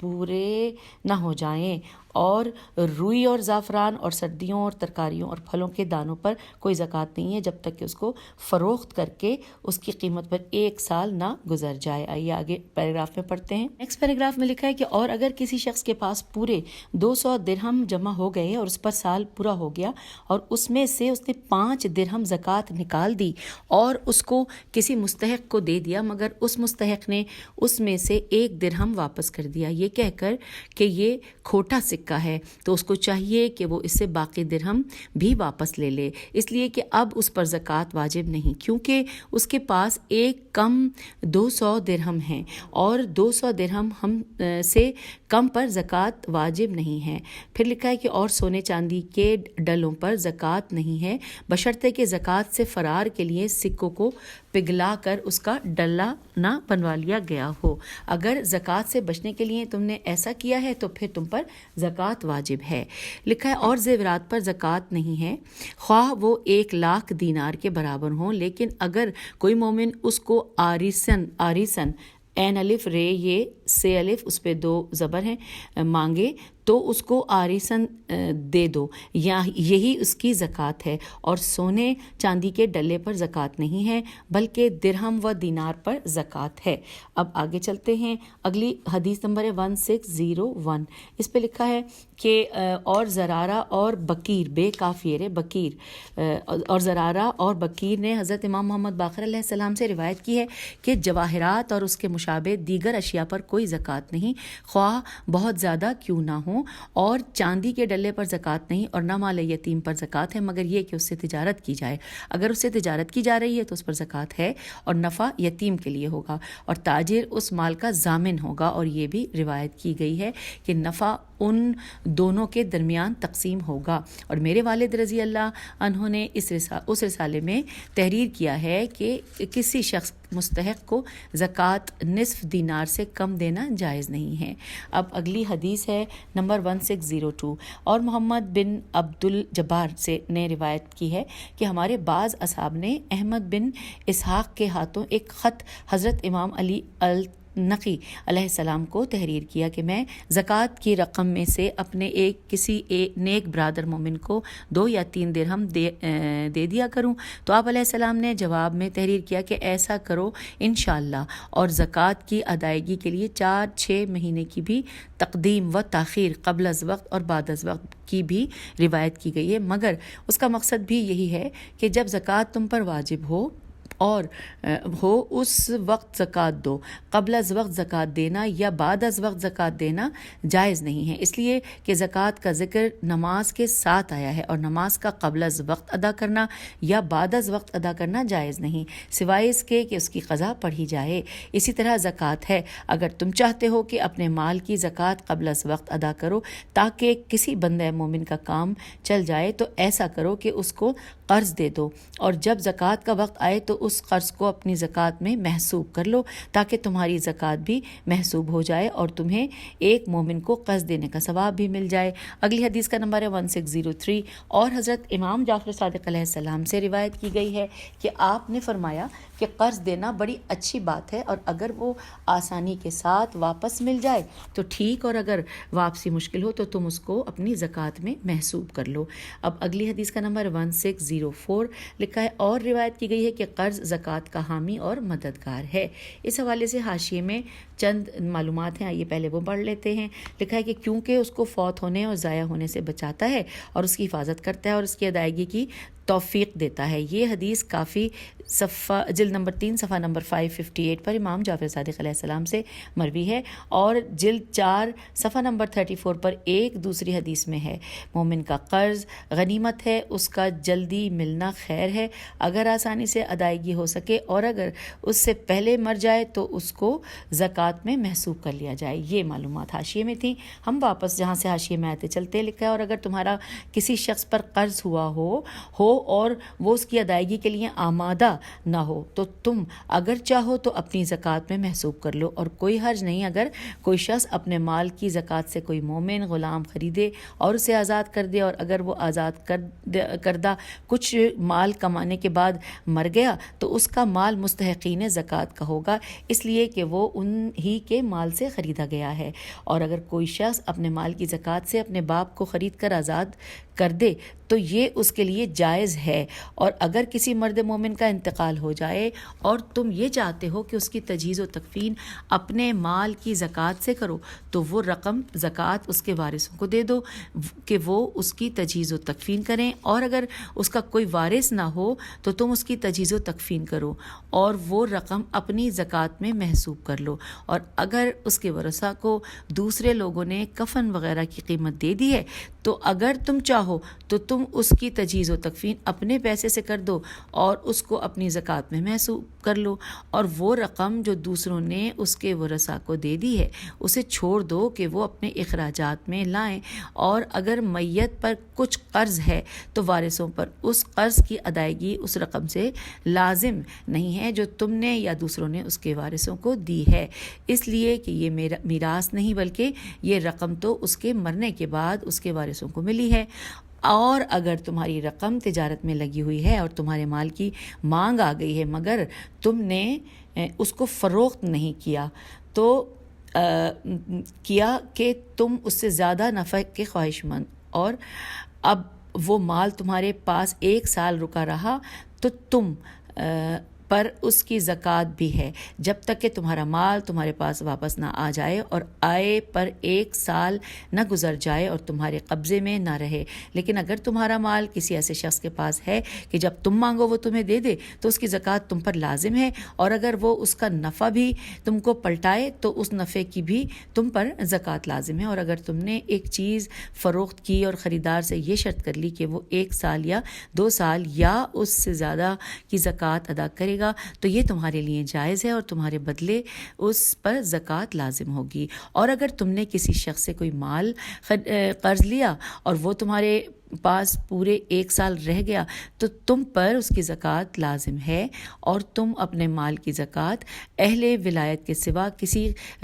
پورے نہ ہو جائیں، اور روئی اور زعفران اور سردیوں اور ترکاریوں اور پھلوں کے دانوں پر کوئی زکوٰۃ نہیں ہے جب تک کہ اس کو فروخت کر کے اس کی قیمت پر 1 سال نہ گزر جائے۔ آئیے آگے پیراگراف میں پڑھتے ہیں۔ نیکسٹ پیراگراف میں لکھا ہے کہ اور اگر کسی شخص کے پاس پورے 200 درہم جمع ہو گئے اور اس پر سال پورا ہو گیا اور اس میں سے اس نے 5 درہم زکوٰۃ نکال دی اور اس کو کسی مستحق کو دے دیا، مگر اس مستحق نے اس میں سے 1 درہم واپس کر دیا یہ کہہ کر کہ یہ کھوٹا سکہ ہے، تو اس کو چاہیے کہ وہ اس سے باقی درہم بھی واپس لے لے، اس لیے کہ اب اس پر زکوٰۃ واجب نہیں، کیونکہ اس کے پاس ایک کم 200 درہم ہیں اور 200 درہم ہم سے کم پر زکوٰۃ واجب نہیں ہے۔ پھر لکھا ہے کہ اور سونے چاندی کے ڈلوں پر زکوٰۃ نہیں ہے بشرطے کہ زکوٰۃ سے فرار کے لیے سکوں کو پگھلا کر اس کا ڈلا نہ بنوا لیا گیا ہو۔ اگر زکوٰۃ سے بچنے کے لیے تم نے ایسا کیا ہے تو پھر تم پر زکوٰۃ واجب ہے۔ لکھا ہے اور زیورات پر زکوٰۃ نہیں ہے خواہ وہ 1,00,000 دینار کے برابر ہوں، لیکن اگر کوئی مومن اس کو آریسن عین الف رے یہ سے الف اس پہ 2 زبر ہیں مانگے تو اس کو آریسن دے دو، یا یہی اس کی زکوٰۃ ہے، اور سونے چاندی کے ڈلے پر زکوٰۃ نہیں ہے بلکہ درہم و دینار پر زکوٰۃ ہے۔ اب آگے چلتے ہیں، اگلی حدیث نمبر ہے 1601، اس پہ لکھا ہے کہ اور زرارہ اور بکیر بے کافیر بکیر اور زرارہ اور بکیر نے حضرت امام محمد باقر علیہ السلام سے روایت کی ہے کہ جواہرات اور اس کے مشابہ دیگر اشیاء پر کوئی زکوٰۃ نہیں خواہ بہت زیادہ کیوں نہ ہوں، اور چاندی کے ڈلے پر زکوٰۃ نہیں، اور نہ مال یتیم پر زکوٰۃ ہے مگر یہ کہ اس سے تجارت کی جائے، اگر اس سے تجارت کی جا رہی ہے تو اس پر زکوٰۃ ہے، اور نفع یتیم کے لیے ہوگا اور تاجر اس مال کا ضامن ہوگا، اور یہ بھی روایت کی گئی ہے کہ نفع ان دونوں کے درمیان تقسیم ہوگا۔ اور میرے والد رضی اللہ عنہ نے اس رسالے میں تحریر کیا ہے کہ کسی شخص مستحق کو زکوٰۃ نصف دینار سے کم دینا جائز نہیں ہے۔ اب اگلی حدیث ہے نمبر 1602، اور محمد بن عبد الجبار سے نے روایت کی ہے کہ ہمارے بعض اصحاب نے احمد بن اسحاق کے ہاتھوں ایک خط حضرت امام علی نقی علیہ السلام کو تحریر کیا کہ میں زکوٰۃ کی رقم میں سے اپنے کسی نیک برادر مومن کو 2 یا 3 درہم دے دیا کروں؟ تو آپ علیہ السلام نے جواب میں تحریر کیا کہ ایسا کرو انشاءاللہ، اور زکوٰۃ کی ادائیگی کے لیے 4-6 مہینے کی بھی تقدیم و تاخیر قبل از وقت اور بعد از وقت کی بھی روایت کی گئی ہے، مگر اس کا مقصد بھی یہی ہے کہ جب زکوٰۃ تم پر واجب ہو اس وقت زکوٰۃ دو۔ قبل از وقت زکوٰۃ دینا یا بعد از وقت زکوٰۃ دینا جائز نہیں ہے، اس لیے کہ زکوٰۃ کا ذکر نماز کے ساتھ آیا ہے، اور نماز کا قبل از وقت ادا کرنا یا بعد از وقت ادا کرنا جائز نہیں، سوائے اس کے کہ اس کی قضا پڑھی جائے۔ اسی طرح زکوٰۃ ہے، اگر تم چاہتے ہو کہ اپنے مال کی زکوٰۃ قبل از وقت ادا کرو تاکہ کسی بندہ مومن کا کام چل جائے، تو ایسا کرو کہ اس کو قرض دے دو، اور جب زکوٰۃ کا وقت آئے تو اس قرض کو اپنی زکوٰۃ میں محسوب کر لو تاکہ تمہاری زکوٰۃ بھی محسوب ہو جائے اور تمہیں ایک مومن کو قرض دینے کا ثواب بھی مل جائے۔ اگلی حدیث کا نمبر ہے 1603، اور حضرت امام جعفر صادق علیہ السلام سے روایت کی گئی ہے کہ آپ نے فرمایا کہ قرض دینا بڑی اچھی بات ہے، اور اگر وہ آسانی کے ساتھ واپس مل جائے تو ٹھیک، اور اگر واپسی مشکل ہو تو تم اس کو اپنی زکوٰۃ میں محسوب کر لو۔ اب اگلی حدیث کا نمبر 1604 لکھا ہے، اور روایت کی گئی ہے کہ قرض زکوٰۃ کا حامی اور مددگار ہے۔ اس حوالے سے حاشیے میں چند معلومات ہیں، آئیے پہلے وہ پڑھ لیتے ہیں۔ لکھا ہے کہ کیونکہ اس کو فوت ہونے اور ضائع ہونے سے بچاتا ہے اور اس کی حفاظت کرتا ہے اور اس کی ادائیگی کی توفیق دیتا ہے۔ یہ حدیث کافی جلد نمبر 3 صفحہ نمبر 558 پر امام جعفر صادق علیہ السلام سے مروی ہے، اور جلد 4 صفحہ نمبر 34 پر ایک دوسری حدیث میں ہے، مومن کا قرض غنیمت ہے، اس کا جلدی ملنا خیر ہے اگر آسانی سے ادائیگی ہو سکے، اور اگر اس سے پہلے مر جائے تو اس کو زکوٰۃ میں محسوب کر لیا جائے۔ یہ معلومات حاشیے میں تھیں۔ ہم واپس جہاں سے حاشیے میں آتے چلتے لکھا ہے، اور اگر تمہارا کسی شخص پر قرض ہوا ہو اور وہ اس کی ادائیگی کے لیے آمادہ نہ ہو تو تم اگر چاہو تو اپنی زکوٰۃ میں محسوب کر لو، اور کوئی حرج نہیں اگر کوئی شخص اپنے مال کی زکوٰۃ سے کوئی مومن غلام خریدے اور اسے آزاد کر دے، اور اگر وہ آزاد کردہ کچھ مال کمانے کے بعد مر گیا تو اس کا مال مستحقین زکوٰۃ کا ہوگا، اس لیے کہ وہ ان ہی کے مال سے خریدا گیا ہے۔ اور اگر کوئی شخص اپنے مال کی زکوٰۃ سے اپنے باپ کو خرید کر آزاد کر دے تو یہ اس کے لیے جائز ہے، اور اگر کسی مرد مومن کا انتقال ہو جائے اور تم یہ چاہتے ہو کہ اس کی تجہیز و تکفین اپنے مال کی زکوٰۃ سے کرو تو وہ رقم زکوٰۃ اس کے وارثوں کو دے دو کہ وہ اس کی تجہیز و تکفین کریں، اور اگر اس کا کوئی وارث نہ ہو تو تم اس کی تجہیز و تکفین کرو اور وہ رقم اپنی زکوٰۃ میں محسوب کر لو، اور اگر اس کے ورثاء کو دوسرے لوگوں نے کفن وغیرہ کی قیمت دے دی ہے تو اگر تم چاہو تو تم اس کی تجہیز و تکفین اپنے پیسے سے کر دو اور اس کو اپنی زکوٰۃ میں محسوب کر لو، اور وہ رقم جو دوسروں نے اس کے ورثاء کو دے دی ہے اسے چھوڑ دو کہ وہ اپنے اخراجات میں لائیں، اور اگر میت پر کچھ قرض ہے تو وارثوں پر اس قرض کی ادائیگی اس رقم سے لازم نہیں ہے جو تم نے یا دوسروں نے اس کے وارثوں کو دی ہے، اس لیے کہ یہ میراث نہیں بلکہ یہ رقم تو اس کے مرنے کے بعد اس کے وارثوں کو ملی ہے۔ اور اگر تمہاری رقم تجارت میں لگی ہوئی ہے اور تمہارے مال کی مانگ آ گئی ہے مگر تم نے اس کو فروخت نہیں کیا تو کیا کہ تم اس سے زیادہ نفع کے خواہش مند، اور اب وہ مال تمہارے پاس 1 سال رکا رہا تو تم پر اس کی زکوٰۃ بھی ہے جب تک کہ تمہارا مال تمہارے پاس واپس نہ آ جائے اور آئے پر 1 سال نہ گزر جائے اور تمہارے قبضے میں نہ رہے۔ لیکن اگر تمہارا مال کسی ایسے شخص کے پاس ہے کہ جب تم مانگو وہ تمہیں دے دے تو اس کی زکوٰۃ تم پر لازم ہے، اور اگر وہ اس کا نفع بھی تم کو پلٹائے تو اس نفع کی بھی تم پر زکوٰۃ لازم ہے، اور اگر تم نے ایک چیز فروخت کی اور خریدار سے یہ شرط کر لی کہ وہ 1 سال یا 2 سال یا اس سے زیادہ کی زکوٰۃ ادا کرے گا تو یہ تمہارے لیے جائز ہے اور تمہارے بدلے اس پر زکوٰۃ لازم ہوگی۔ اور اگر تم نے کسی شخص سے کوئی مال قرض لیا اور وہ تمہارے پاس پورے 1 سال رہ گیا تو تم پر اس کی زکوٰۃ لازم ہے، اور تم اپنے مال کی زکوٰۃ اہل ولایت کے سوا کسی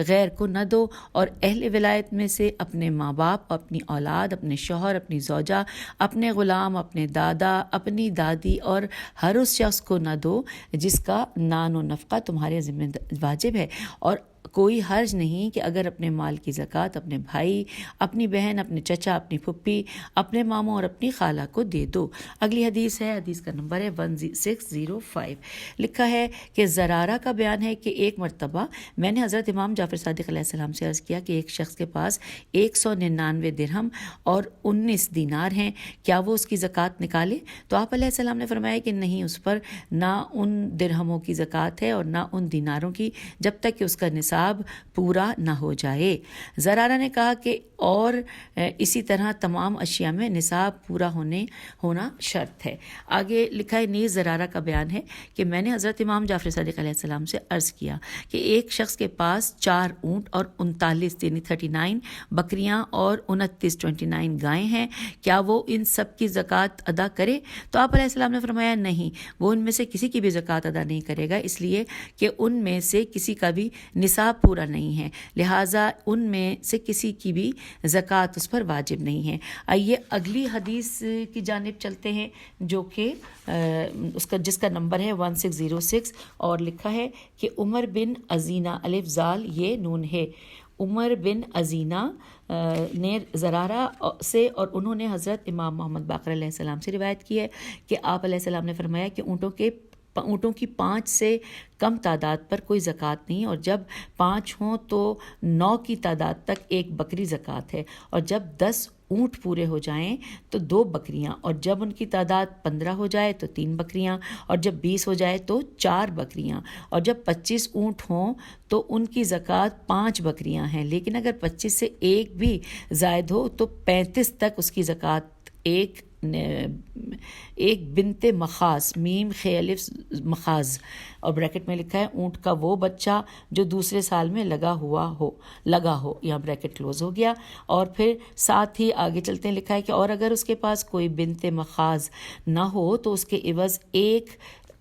غیر کو نہ دو، اور اہل ولایت میں سے اپنے ماں باپ، اپنی اولاد، اپنے شوہر، اپنی زوجہ، اپنے غلام، اپنے دادا، اپنی دادی، اور ہر اس شخص کو نہ دو جس کا نان و نفقہ تمہارے ذمہ واجب ہے، اور کوئی حرج نہیں کہ اگر اپنے مال کی زکوٰۃ اپنے بھائی، اپنی بہن، اپنے چچا، اپنی پھپھی، اپنے ماموں اور اپنی خالہ کو دے دو۔ اگلی حدیث ہے، حدیث کا نمبر ہے 1605۔ لکھا ہے کہ زرارہ کا بیان ہے کہ ایک مرتبہ میں نے حضرت امام جعفر صادق علیہ السلام سے عرض کیا کہ ایک شخص کے پاس 199 درہم اور 19 دینار ہیں، کیا وہ اس کی زکوٰۃ نکالے؟ تو آپ علیہ السلام نے فرمایا کہ نہیں، اس پر نہ ان درہموں کی زکوٰۃ ہے اور نہ ان دیناروں کی، جب تک کہ اس کا نصاب پورا نہ ہو جائے۔ زرارہ نے کہا کہ اور اسی طرح تمام اشیاء میں نصاب پورا ہونا شرط ہے۔ آگے لکھا ہے، نیز زرارہ کا بیان ہے کہ میں نے حضرت امام جعفر صادق علیہ السلام سے عرض کیا کہ ایک شخص کے پاس 4 اونٹ اور 39 یعنی 39 بکریاں اور 29 29 گائیں ہیں، کیا وہ ان سب کی زکوٰۃ ادا کرے؟ تو آپ علیہ السلام نے فرمایا نہیں، وہ ان میں سے کسی کی بھی زکوٰۃ ادا نہیں کرے گا، اس لیے کہ ان میں سے کسی کا بھی نصاب پورا نہیں ہے، لہٰذا ان میں سے کسی کی بھی زکوٰۃ اس پر واجب نہیں ہے۔ آئیے اگلی حدیث کی جانب چلتے ہیں، جو کہ جس کا نمبر ہے 1606، اور لکھا ہے کہ عمر بن ازینہ، الف زال یہ نون ہے، عمر بن ازینہ نے زرارہ سے اور انہوں نے حضرت امام محمد باقر علیہ السلام سے روایت کی ہے کہ آپ علیہ السلام نے فرمایا کہ اونٹوں کی 5 سے کم تعداد پر کوئی زکوٰۃ نہیں، اور جب 5 ہوں تو 9 کی تعداد تک ایک بکری زکوٰۃ ہے، اور جب 10 اونٹ پورے ہو جائیں تو 2 بکریاں، اور جب ان کی تعداد 15 ہو جائے تو 3 بکریاں، اور جب 20 ہو جائے تو 4 بکریاں، اور جب 25 اونٹ ہوں تو ان کی زکوٰۃ 5 بکریاں ہیں، لیکن اگر 25 سے ایک بھی زائد ہو تو 35 تک اس کی زکوٰۃ ایک بنت مخاض، میم خے الف مخاض، اور بریکٹ میں لکھا ہے اونٹ کا وہ بچہ جو دوسرے سال میں لگا ہو، یہاں بریکٹ کلوز ہو گیا۔ اور پھر ساتھ ہی آگے چلتے ہیں، لکھا ہے کہ اور اگر اس کے پاس کوئی بنت مخاض نہ ہو تو اس کے عوض ایک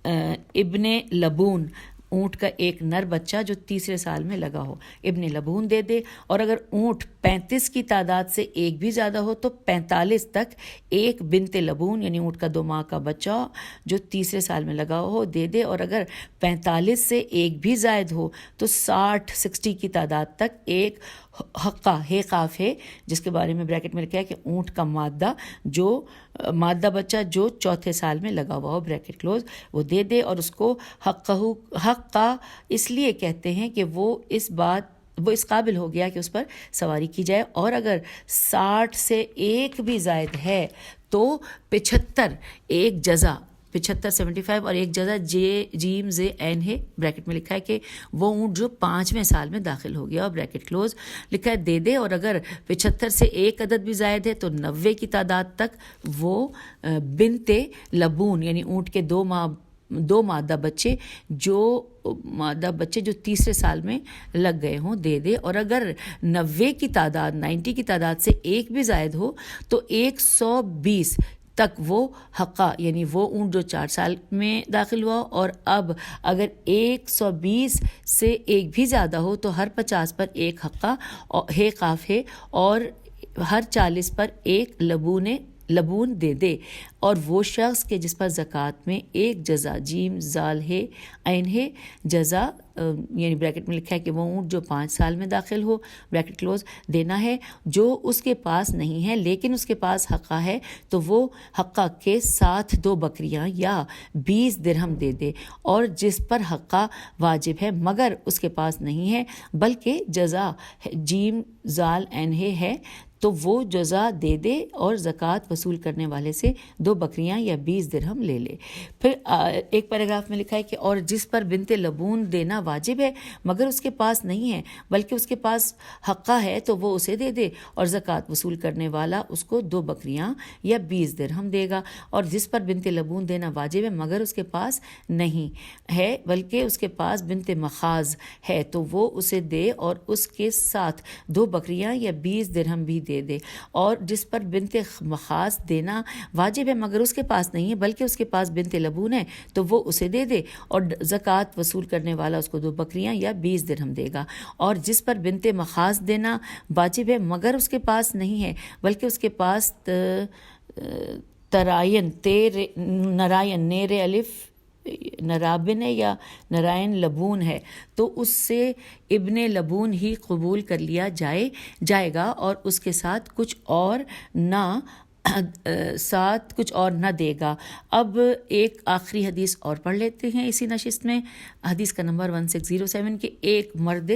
ابن لبون، اونٹ کا ایک نر بچہ جو تیسرے سال میں لگا ہو، ابن لبون دے دے، اور اگر اونٹ 35 کی تعداد سے ایک بھی زیادہ ہو تو 45 تک ایک بنت لبون یعنی اونٹ کا 2 ماہ کا بچہ جو تیسرے سال میں لگا ہو دے دے، اور اگر 45 سے ایک بھی زائد ہو تو 60 کی تعداد تک ایک حقہ ہے قاف ہے، جس کے بارے میں بریکٹ میں لکھا ہے کہ اونٹ کا مادہ بچہ جو 4تھے سال میں لگا ہوا ہو، بریکٹ کلوز، وہ دے دے، اور اس کو حقہ اس لیے کہتے ہیں کہ وہ اس قابل ہو گیا کہ اس پر سواری کی جائے، اور اگر 60 سے ایک بھی زائد ہے تو 75 ایک جزا، 75 اور ایک جزا جیم زے این ہے، بریکٹ میں لکھا ہے کہ وہ اونٹ جو 5ویں سال میں داخل ہو گیا، اور بریکٹ کلوز لکھا ہے دے دے، اور اگر 75 سے ایک عدد بھی زائد ہے تو 90 کی تعداد تک وہ بنت لبون یعنی اونٹ کے 2 مادہ بچے جو تیسرے سال میں لگ گئے ہوں دے دے، اور اگر 90 کی تعداد سے ایک بھی زائد ہو تو 120 تک وہ حقہ یعنی وہ اونٹ جو 4 سال میں داخل ہوا، اور اب اگر 120 سے ایک بھی زیادہ ہو تو ہر 50 پر ایک حقہ ہے قاف ہے، اور ہر 40 پر ایک لبون دے دے، اور وہ شخص کے جس پر زکوٰۃ میں ایک جزا جیم زال ہے عین ہے جزا یعنی بریکٹ میں لکھا ہے کہ وہ اونٹ جو 5 سال میں داخل ہو، بریکٹ کلوز، دینا ہے، جو اس کے پاس نہیں ہے لیکن اس کے پاس حقہ ہے تو وہ حقہ کے ساتھ 2 بکریاں یا 20 درہم دے دے، اور جس پر حقہ واجب ہے مگر اس کے پاس نہیں ہے بلکہ جزا جیم زال عین ہے تو وہ جزا دے دے، اور زکوٰۃ وصول کرنے والے سے 2 بکریاں یا 20 درہم لے لے۔ پھر ایک پیراگراف میں لکھا ہے کہ اور جس پر بنت لبون دینا واجب ہے مگر اس کے پاس نہیں ہے بلکہ اس کے پاس حقہ ہے تو وہ اسے دے دے، اور زکوٰۃ وصول کرنے والا اس کو 2 بکریاں یا 20 درہم دے گا۔ اور جس پر بنت لبون دینا واجب ہے مگر اس کے پاس نہیں ہے بلکہ اس کے پاس بنت مخاض ہے تو وہ اسے دے، اور اس کے ساتھ 2 بکریاں یا 20 درہم بھی دے دے۔ اور جس پر بنت مخاض دینا واجب ہے مگر اس کے پاس نہیں ہے بلکہ اس کے پاس بنت لبون ہے تو وہ اسے دے دے، اور زکوٰۃ وصول کرنے والا اس کو 2 بکریاں یا 20 درہم دے گا۔ اور جس پر بنت مخاض دینا واجب ہے مگر اس کے پاس نہیں ہے بلکہ اس کے پاس نرائن نیر الف نرابن ہے یا نرائن لبون ہے تو اس سے ابن لبون ہی قبول کر لیا جائے گا اور اس کے ساتھ کچھ اور نہ دے گا۔ اب ایک آخری حدیث اور پڑھ لیتے ہیں اسی نشست میں، حدیث کا نمبر 1607 کہ ایک مرد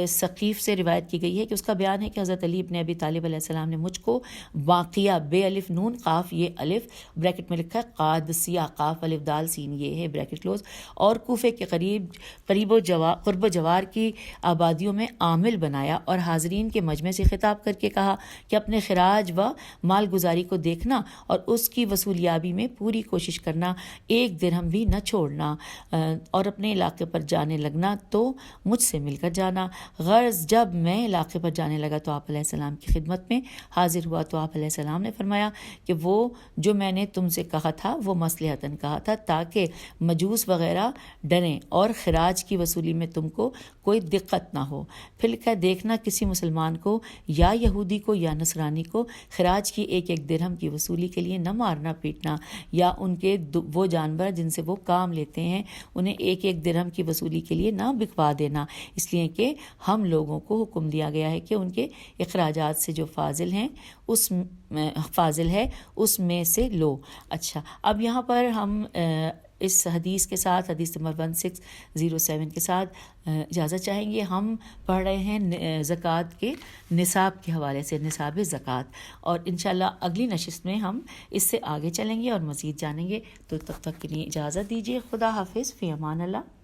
ثقیف سے روایت کی گئی ہے کہ اس کا بیان ہے کہ حضرت علی ابن ابی طالب علیہ السلام نے مجھ کو واقعہ بے الف نون قاف یہ الف بریکٹ میں لکھا ہے قادسیہ قاف الف دال سین یہ ہے بریکٹ کلوز اور کوفے کے قرب و جوار کی آبادیوں میں عامل بنایا اور حاضرین کے مجمع سے خطاب کر کے کہا کہ اپنے خراج و مال گزاری کو دیکھنا اور اس کی وصولیابی میں پوری کوشش کرنا، ایک درہم بھی نہ چھوڑنا اور اپنے علاقے پر جانے لگنا تو مجھ سے مل کر جانا۔ غرض جب میں علاقے پر جانے لگا تو آپ علیہ السلام کی خدمت میں حاضر ہوا تو آپ علیہ السلام نے فرمایا کہ وہ جو میں نے تم سے کہا تھا وہ مصلحتاً کہا تھا تاکہ مجوس وغیرہ ڈریں اور خراج کی وصولی میں تم کو کوئی دقت نہ ہو۔ پھر لکھا دیکھنا کسی مسلمان کو یا یہودی کو یا نصرانی کو خراج کی ایک درہم کی وصولی کے لیے نہ مارنا پیٹنا یا ان کے وہ جانور جن سے وہ کام لیتے ہیں انہیں ایک درہم کی وصولی کے لیے نہ بکوا دینا، اس لیے کہ ہم لوگوں کو حکم دیا گیا ہے کہ ان کے اخراجات سے جو فاضل ہے اس میں سے لو۔ اچھا، اب یہاں پر ہم اس حدیث کے ساتھ حدیث نمبر 1607 کے ساتھ اجازت چاہیں گے۔ ہم پڑھ رہے ہیں زکوٰۃ کے نصاب کے حوالے سے، نصاب زکوٰۃ، اور انشاءاللہ اگلی نشست میں ہم اس سے آگے چلیں گے اور مزید جانیں گے۔ تو تب تک کے لیے اجازت دیجیے، خدا حافظ، فی امان اللہ۔